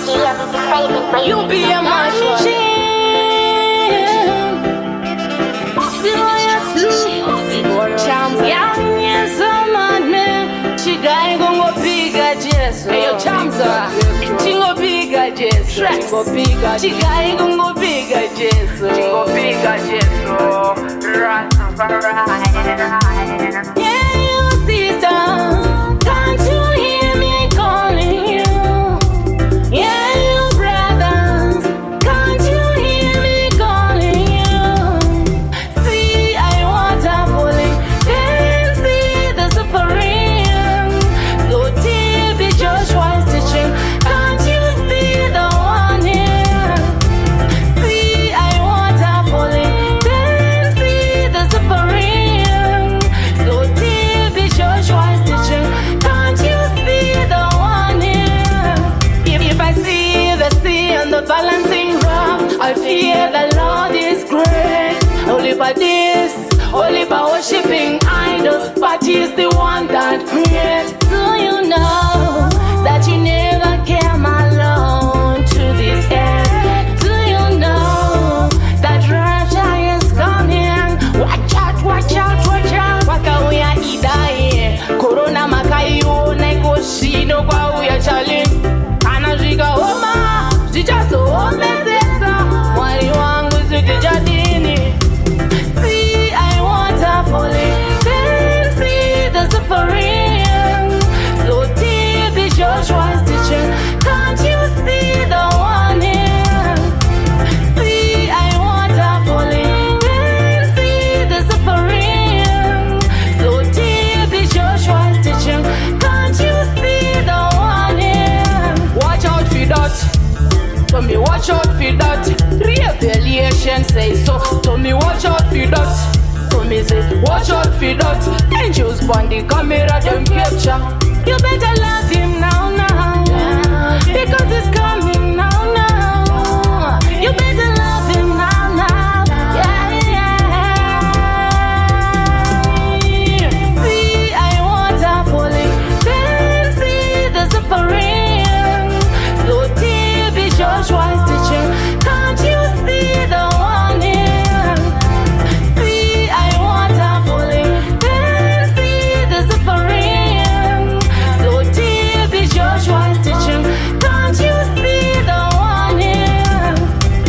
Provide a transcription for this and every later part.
You be a machine. Yeah, you sister, can't you hear me calling you? Yeah, you brothers, can't you hear me calling you? See, I want a falling, then see the suffering. So TB Joshua is teaching, can't you see the warning? See, I want a falling, then see the suffering. So TB Joshua is teaching, can't you see the warning? If I see the sea and the balancing rock, I fear the Lord is great. Only by this, only by worshiping idols, but He's the one that creates. Do you know that you never came alone to this earth? Do you know that Russia is coming? Watch out, watch out, watch out. Waka uya idai, Corona makayo na ikoshino kwa uya challenge. Anajika homa, jijaso omesesa, mwali wangu zikijadini. See, I want a falling, then see the suffering. So TB Joshua is teaching, can't you see the warning? See, I want a falling, then see the suffering. So TB Joshua is teaching, can't you see the warning? Watch out for that. Tell me watch out for that. Revelation say so. Tell me watch out for that. Tell me say watch out for that. Angels on the camera them capture. You better love him now, now, because it's coming now, now. You better love him now, now. Yeah, yeah. See, I want a falling, then see the suffering. So TB Joshua is teaching, can't you see the warning? See, I want a falling, then see the suffering. So TB Joshua is teaching, can't you see the warning?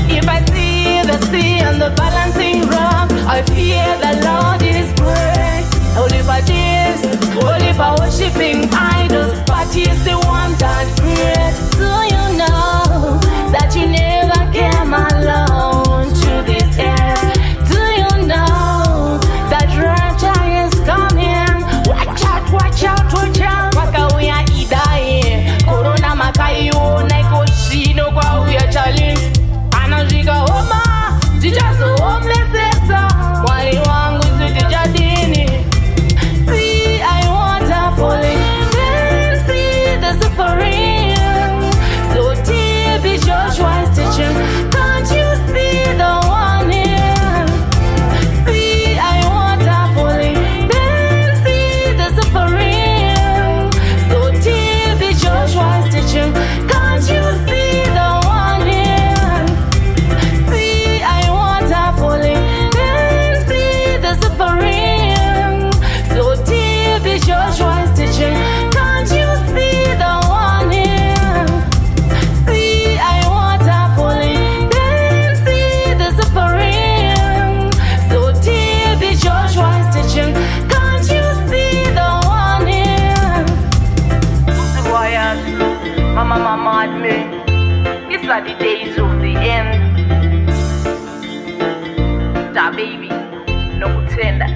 If I see the sea and the balancing rock, I fear the Lord is great. Only by this, only by worshiping idols, but He's the one that creates. Do you know that you never came alone to this earth? Do you know that rapture is coming? Watch out, watch out, watch out. Waka uya idai, Corona makayo na ikoshino kwa uya challenge. Anajika homa, jijaso omesesa, mwali wangu zikijadini. See, I want a falling, then see the suffering. So TB Joshua is teaching, can't you see the warning? See, I want a falling, then see the suffering. So TB Joshua is teaching, can't you see the warning? See, I want a falling, then see the suffering. So TB Joshua is teaching, can't you see the warning? See, I want a falling, then see the suffering. So TB Joshua is teaching, can't you see the warning? Mama mad me. It's like the days of the end. Da baby, no pretend that.